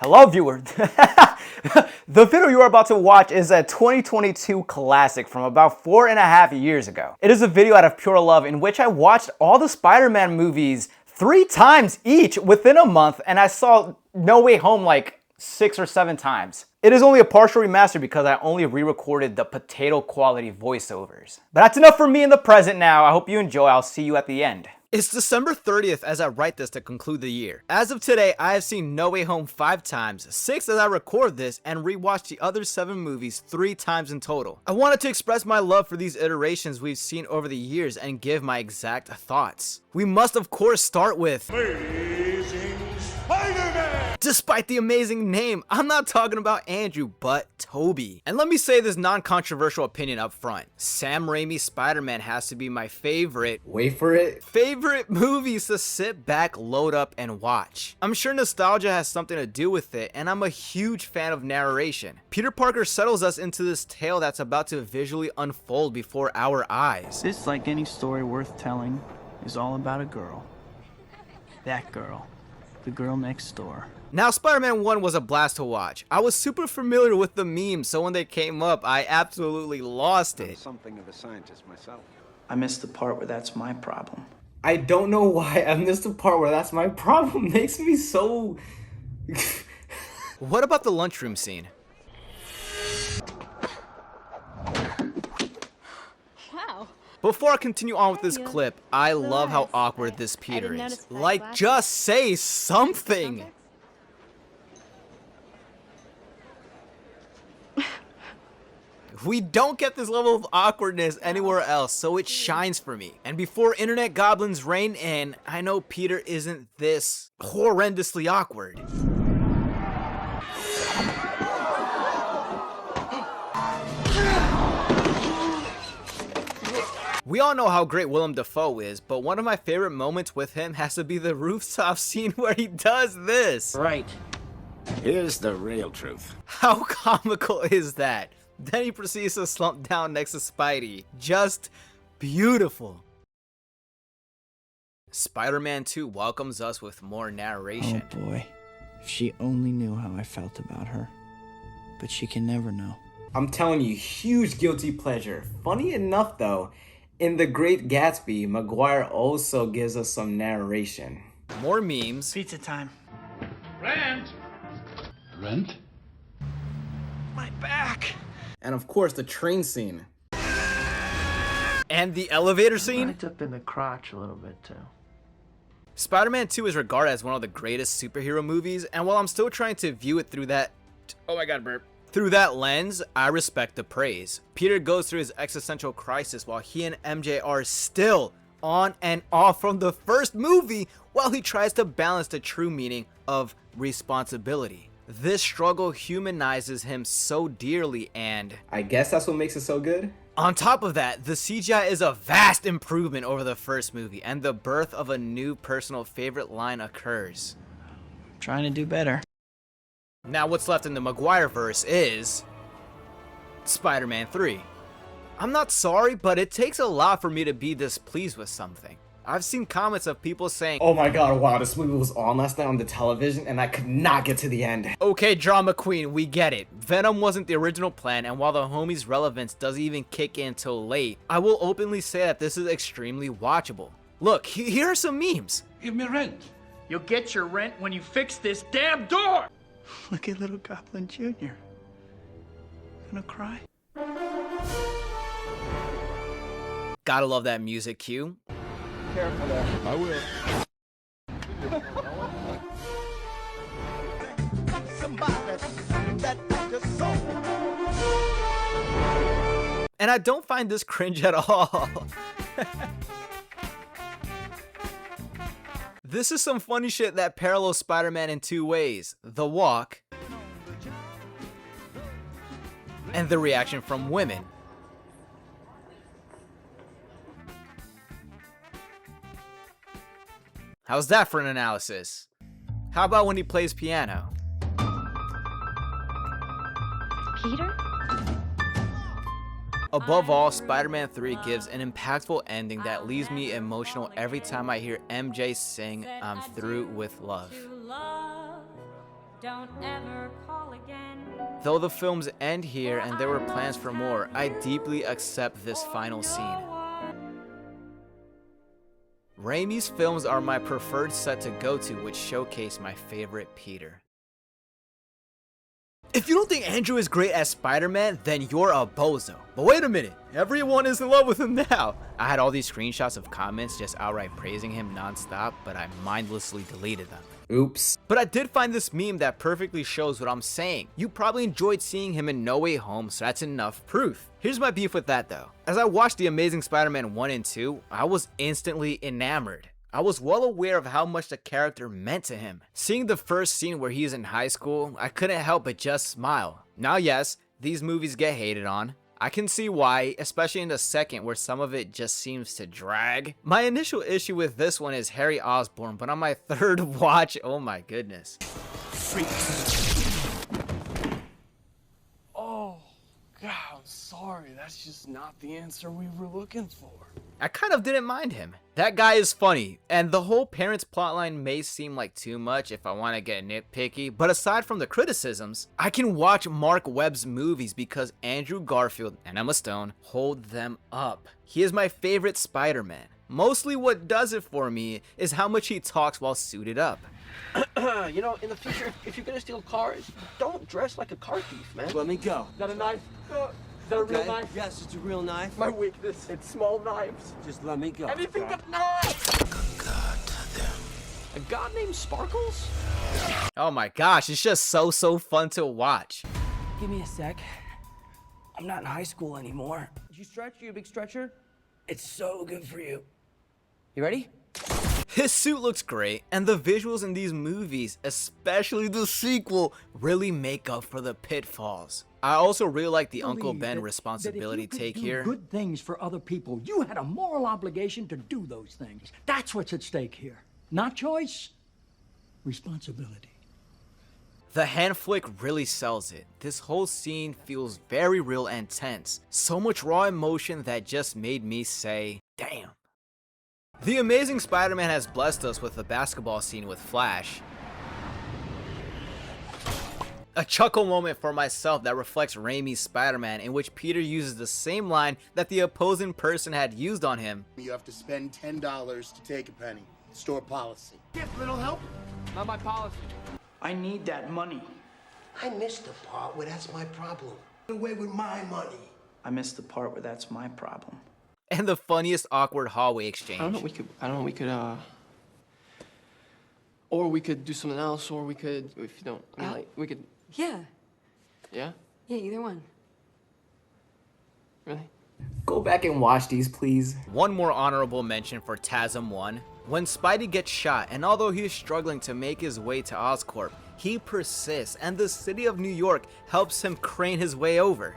Hello, viewer. The video you are about to watch is a 2022 classic from about 4.5 years ago. It is a video out of pure love in which I watched all the Spider-Man movies 3 times each within a month, and I saw No Way Home like 6 or 7 times. It is only a partial remaster because I only re-recorded the potato quality voiceovers. But that's enough for me in the present now. I hope you enjoy. I'll see you at the end. It's December 30th as I write this to conclude the year. As of today, I have seen No Way Home 5 times, 6 as I record this, and rewatched the other 7 movies 3 times in total. I wanted to express my love for these iterations we've seen over the years and give my exact thoughts. We must of course start with Amazing Spider-Man! Despite the amazing name, I'm not talking about Andrew, but Toby. And let me say this non-controversial opinion up front. Sam Raimi's Spider-Man has to be my favorite, wait for it, favorite movies to sit back, load up, and watch. I'm sure nostalgia has something to do with it, and I'm a huge fan of narration. Peter Parker settles us into this tale that's about to visually unfold before our eyes. This, like any story worth telling, is all about a girl. That girl. The girl next door. Now, Spider-Man 1 was a blast to watch. I was super familiar with the memes, so when they came up, I absolutely lost it. I'm something of a scientist myself. I missed the part where that's my problem. I don't know why I missed the part where that's my problem. Makes me so... What about the lunchroom scene? Wow. Before I continue on with this clip, I love how awkward this Peter is. Like, just say something! We don't get this level of awkwardness anywhere else, so it shines for me. And before internet goblins reign in, I know Peter isn't this horrendously awkward. We all know how great Willem Dafoe is, but one of my favorite moments with him has to be the rooftop scene where he does this. Right. Here's the real truth. How comical is that? Then he proceeds to slump down next to Spidey. Just beautiful. Spider-Man 2 welcomes us with more narration. Oh boy, if she only knew how I felt about her. But she can never know. I'm telling you, huge guilty pleasure. Funny enough though, in The Great Gatsby, Maguire also gives us some narration. More memes. Pizza time. Rent? Rent? My back! And of course, the train scene. And the elevator scene. Right up in the crotch a little bit too. Spider-Man 2 is regarded as one of the greatest superhero movies, and while I'm still trying to view it through that... Oh my god, burp. Through that lens, I respect the praise. Peter goes through his existential crisis while he and MJ are still on and off from the first movie while he tries to balance the true meaning of responsibility. This struggle humanizes him so dearly, and I guess that's what makes it so good. On top of that, the CGI is a vast improvement over the first movie, and the birth of a new personal favorite line occurs. Trying to do better. Now what's left in the Maguire-verse is Spider-Man 3. I'm not sorry, but it takes a lot for me to be displeased with something. I've seen comments of people saying, "Oh my god, wow, this movie was on last night on the television and I could not get to the end." Okay, drama queen, we get it. Venom wasn't the original plan, and while the homie's relevance doesn't even kick in till late, I will openly say that this is extremely watchable. Look, here are some memes. Give me rent. You'll get your rent when you fix this damn door! Look at little Goblin Jr. Gonna cry? Gotta love that music cue. Careful there. I will. And I don't find this cringe at all. This is some funny shit that parallels Spider-Man in 2 ways. The walk and the reaction from women. How's that for an analysis? How about when he plays piano? Peter? Above all, Spider-Man 3 gives an impactful ending that leaves me emotional every time I hear MJ sing "I'm Through with Love." don't ever call again. Though the films end here and there were plans for more, I deeply accept this final scene. Raimi's films are my preferred set to go to, which showcase my favorite Peter. If you don't think Andrew is great as Spider-Man, then you're a bozo. But wait a minute, everyone is in love with him now. I had all these screenshots of comments just outright praising him non-stop, but I mindlessly deleted them. Oops. But I did find this meme that perfectly shows what I'm saying. You probably enjoyed seeing him in No Way Home, so that's enough proof. Here's my beef with that though. As I watched The Amazing Spider-Man 1 and 2, I was instantly enamored. I was well aware of how much the character meant to him. Seeing the first scene where he's in high school, I couldn't help but just smile. Now yes, these movies get hated on. I can see why, especially in the second where some of it just seems to drag. My initial issue with this one is Harry Osborn, but on my third watch, oh my goodness. Oh, God, I'm sorry. That's just not the answer we were looking for. I kind of didn't mind him. That guy is funny, and the whole parents plotline may seem like too much if I want to get nitpicky, but aside from the criticisms, I can watch Mark Webb's movies because Andrew Garfield and Emma Stone hold them up. He is my favorite Spider-Man. Mostly what does it for me is how much he talks while suited up. You know, in the future, if you're gonna steal cars, don't dress like a car thief, man. Let me go. Is that a knife? Is that a real knife? Yes, it's a real knife. My weakness, it's small knives. Just let me go. Anything but knives! A god named Sparkles? Oh my gosh, it's just so fun to watch. Give me a sec. I'm not in high school anymore. Did you stretch? You a big stretcher? It's so good for you. You ready? His suit looks great, and the visuals in these movies, especially the sequel, really make up for the pitfalls. I also really like the Uncle Ben responsibility take here. Good things for other people. You had a moral obligation to do those things. That's what's at stake here. Not choice, responsibility. The hand flick really sells it. This whole scene feels very real and tense. So much raw emotion that just made me say, damn. The Amazing Spider-Man has blessed us with a basketball scene with Flash. A chuckle moment for myself that reflects Raimi's Spider-Man, in which Peter uses the same line that the opposing person had used on him. You have to spend $10 to take a penny. Store policy. Get little help? Not my policy. I need that money. I missed the part where that's my problem. Get away with my money. I missed the part where that's my problem. And the funniest awkward hallway exchange. I don't know, we could, or we could do something else, or we could, if you don't, I mean, like, we could, Yeah. yeah? Yeah, either one. Really? Go back and watch these, please. One more honorable mention for TASM 1. When Spidey gets shot, and although he is struggling to make his way to Oscorp, he persists, and the city of New York helps him crane his way over.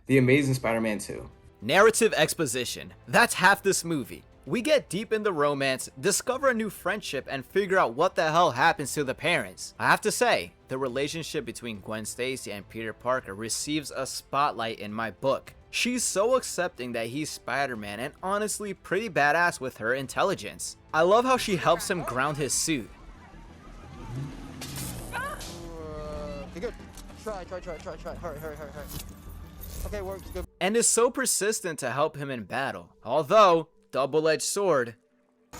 The Amazing Spider-Man 2. Narrative exposition. That's half this movie. We get deep in the romance, discover a new friendship, and figure out what the hell happens to the parents. I have to say, the relationship between Gwen Stacy and Peter Parker receives a spotlight in my book. She's so accepting that he's Spider-Man and honestly pretty badass with her intelligence. I love how she helps him ground his suit. Okay, good. Try. Hurry. Okay, works, good. And is so persistent to help him in battle. Although, double-edged sword.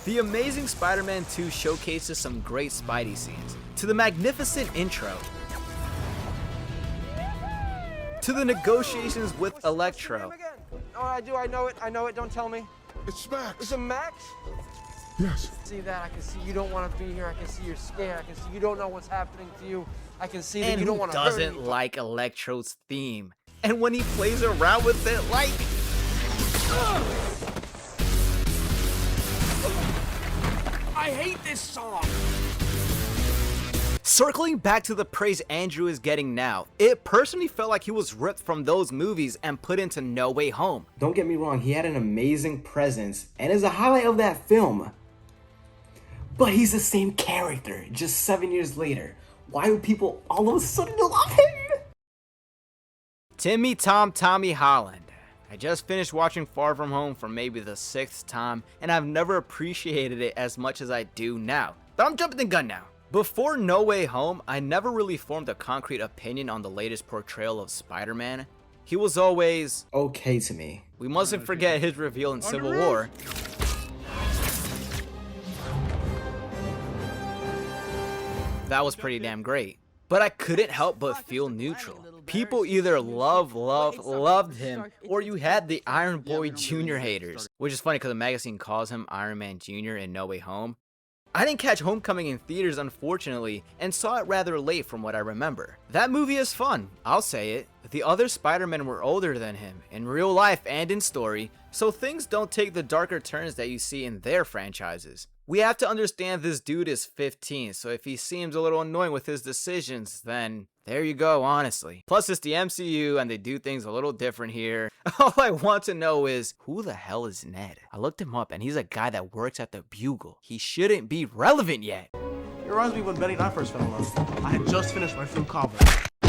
The Amazing Spider-Man 2 showcases some great Spidey scenes, to the magnificent intro, to the negotiations with Electro, Oh, I do, I know it, don't tell me. It's Max. Is it Max? Yes. See that, I can see you don't want to be here, I can see you're scared, I can see you don't know what's happening to you, I can see that and you don't who want to hurt doesn't me. like Electro's theme? And when he plays around with it like... I hate this song! Circling back to the praise Andrew is getting now, it personally felt like he was ripped from those movies and put into No Way Home. Don't get me wrong, he had an amazing presence and is a highlight of that film. But he's the same character, just 7 years later. Why would people all of a sudden love him? Tommy Holland. I just finished watching Far From Home for maybe the 6th time, and I've never appreciated it as much as I do now. But I'm jumping the gun now. Before No Way Home, I never really formed a concrete opinion on the latest portrayal of Spider-Man. He was always okay to me. We mustn't forget his reveal in Civil War. That was pretty damn great. But I couldn't help but feel neutral. People either loved him, or you had the Iron Boy Jr. haters. Which is funny because the magazine calls him Iron Man Jr. in No Way Home. I didn't catch Homecoming in theaters, unfortunately, and saw it rather late from what I remember. That movie is fun, I'll say it. The other Spider-Men were older than him, in real life and in story, so things don't take the darker turns that you see in their franchises. We have to understand this dude is 15, so if he seems a little annoying with his decisions, then there you go, honestly. Plus, it's the MCU, and they do things a little different here. All I want to know is, who the hell is Ned? I looked him up, and he's a guy that works at the Bugle. He shouldn't be relevant yet. It reminds me when Benny and I first fell in love. I had just finished my film Cobbler.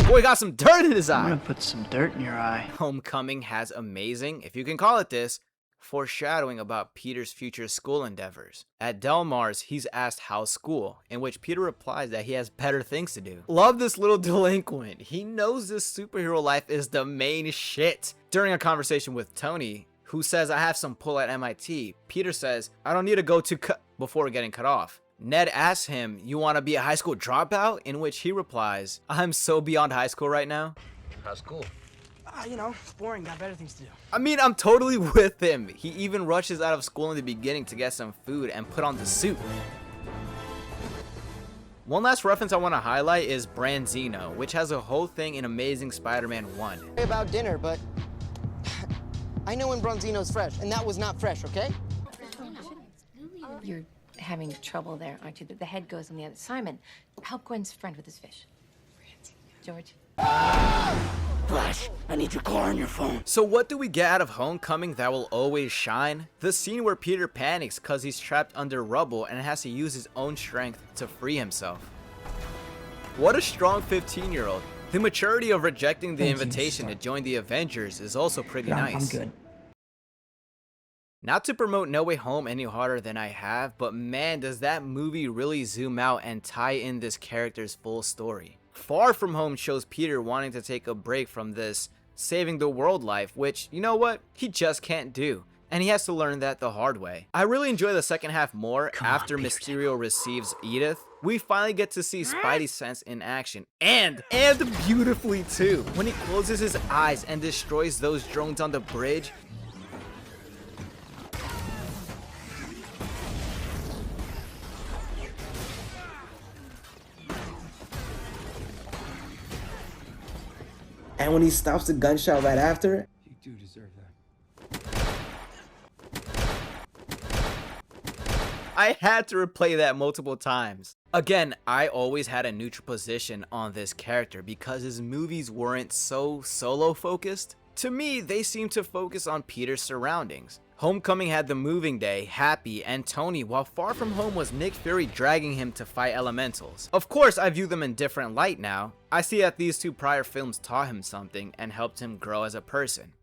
Boy got some dirt in his eye. I'm gonna put some dirt in your eye. Homecoming has amazing, if you can call it this, foreshadowing about Peter's future school endeavors. At Del Mar's, he's asked how's school, in which Peter replies that he has better things to do. Love this little delinquent. He knows this superhero life is the main shit. During a conversation with Tony, who says, I have some pull at MIT, Peter says, I don't need to go to before getting cut off. Ned asks him, you want to be a high school dropout? In which he replies, I'm so beyond high school right now. How's school? You know, it's boring, got better things to do. I mean, I'm totally with him. He even rushes out of school in the beginning to get some food and put on the suit. One last reference I want to highlight is Branzino, which has a whole thing in Amazing Spider-Man 1. About dinner, but I know when Bronzino's fresh, and that was not fresh, okay? You're having trouble there, aren't you? The head goes on the other. Simon, help Gwen's friend with his fish. George. Flash, I need your car on your phone. So what do we get out of Homecoming that will always shine? The scene where Peter panics cause he's trapped under rubble and has to use his own strength to free himself. What a strong 15-year-old. The maturity of rejecting the invitation to join the Avengers is also pretty nice. I'm good. Not to promote No Way Home any harder than I have, but man, does that movie really zoom out and tie in this character's full story. Far From Home shows Peter wanting to take a break from this saving the world life, which, you know what, he just can't do. And he has to learn that the hard way. I really enjoy the second half more after Mysterio receives Edith. We finally get to see Spidey's sense in action, and beautifully too. When he closes his eyes and destroys those drones on the bridge. And when he stops the gunshot right after, You do deserve that. I had to replay that multiple times. Again, I always had a neutral position on this character because his movies weren't so solo focused. To me, they seemed to focus on Peter's surroundings. Homecoming had the Moving Day, Happy, and Tony, while Far From Home was Nick Fury dragging him to fight elementals. Of course, I view them in different light now. I see that these two prior films taught him something and helped him grow as a person.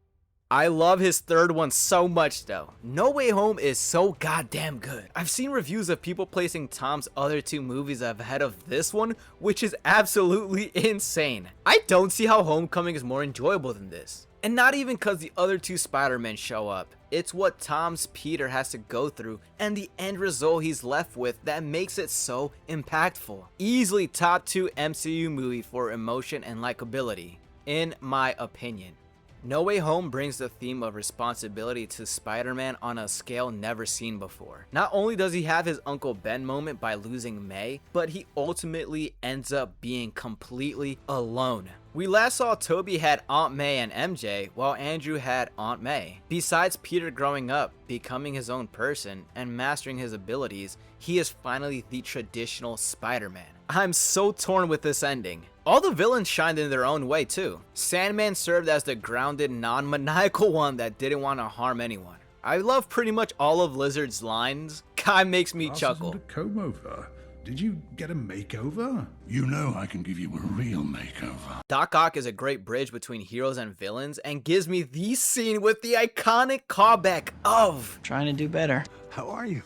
I love his third one so much though. No Way Home is so goddamn good. I've seen reviews of people placing Tom's other two movies ahead of this one, which is absolutely insane. I don't see how Homecoming is more enjoyable than this. And not even cause the other two Spider-Men show up. It's what Tom's Peter has to go through and the end result he's left with that makes it so impactful. Easily top 2 MCU movie for emotion and likability, in my opinion. No Way Home brings the theme of responsibility to Spider-Man on a scale never seen before. Not only does he have his Uncle Ben moment by losing May, but he ultimately ends up being completely alone. We last saw Toby had Aunt May and MJ, while Andrew had Aunt May. Besides Peter growing up, becoming his own person, and mastering his abilities, he is finally the traditional Spider-Man. I'm so torn with this ending. All the villains shined in their own way too. Sandman served as the grounded, non-maniacal one that didn't want to harm anyone. I love pretty much all of Lizard's lines. Guy makes me chuckle. To comb over. Did you get a makeover? You know I can give you a real makeover. 𝙈𝙐𝙎𝙄𝘾 is a great bridge between heroes and villains and gives me the scene with the iconic callback of Trying to do better. How are you?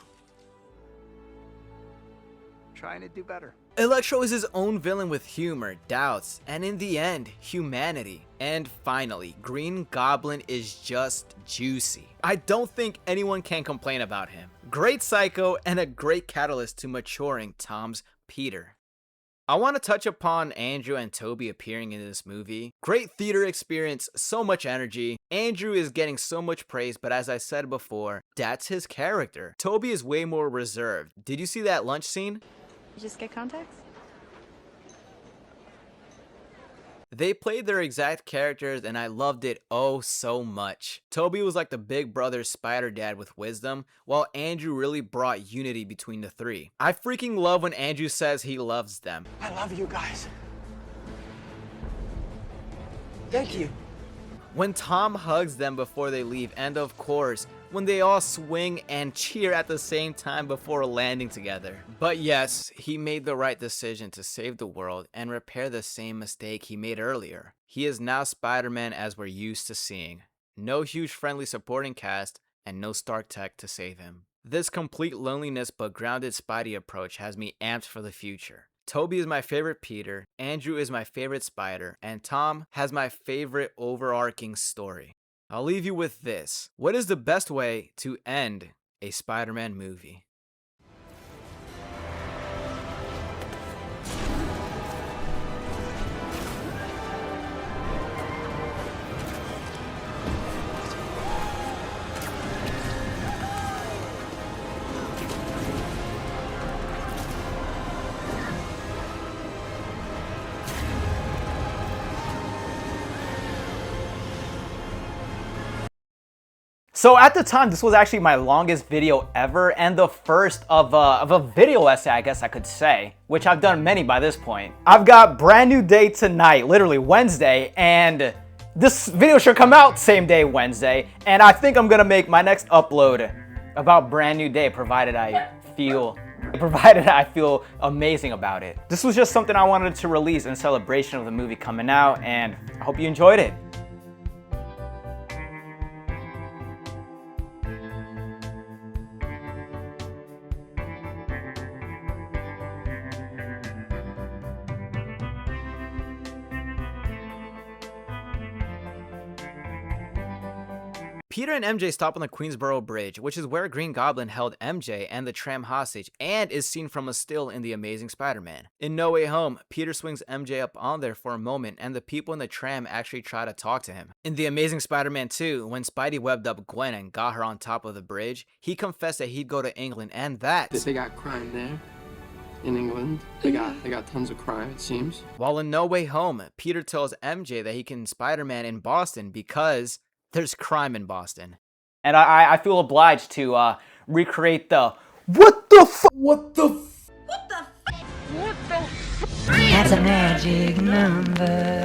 Trying to do better. Electro is his own villain with humor, doubts, and in the end, humanity. And finally, Green Goblin is just juicy. I don't think anyone can complain about him. Great psycho and a great catalyst to maturing Tom's Peter. I want to touch upon Andrew and Toby appearing in this movie. Great theater experience, so much energy. Andrew is getting so much praise, but as I said before, that's his character. Toby is way more reserved. Did you see that lunch scene? You just get contacts? They played their exact characters and I loved it oh so much. Toby was like the big brother spider dad with wisdom, while Andrew really brought unity between the three. I freaking love when Andrew says he loves them. I love you guys. Thank you. When Tom hugs them before they leave, and of course, when they all swing and cheer at the same time before landing together. But yes, he made the right decision to save the world and repair the same mistake he made earlier. He is now Spider-Man as we're used to seeing. No huge friendly supporting cast, and no Stark Tech to save him. This complete loneliness but grounded Spidey approach has me amped for the future. Toby is my favorite Peter, Andrew is my favorite Spider, and Tom has my favorite overarching story. I'll leave you with this. What is the best way to end a Spider-Man movie? So at the time, this was actually my longest video ever and the first of a video essay, I guess I could say, which I've done many by this point. I've got brand new day tonight, literally Wednesday, and this video should come out same day Wednesday, and I think I'm gonna make my next upload about brand new day, provided I feel amazing about it. This was just something I wanted to release in celebration of the movie coming out, and I hope you enjoyed it. Peter and MJ stop on the Queensboro Bridge, which is where Green Goblin held MJ and the tram hostage and is seen from a still in The Amazing Spider-Man. In No Way Home, Peter swings MJ up on there for a moment and the people in the tram actually try to talk to him. In The Amazing Spider-Man 2, when Spidey webbed up Gwen and got her on top of the bridge, he confessed that he'd go to England and that They got crime there. In England, they got tons of crime, it seems. While in No Way Home, Peter tells MJ that he can Spider-Man in Boston because there's crime in Boston. And I feel obliged to recreate the what the f. That's a magic number.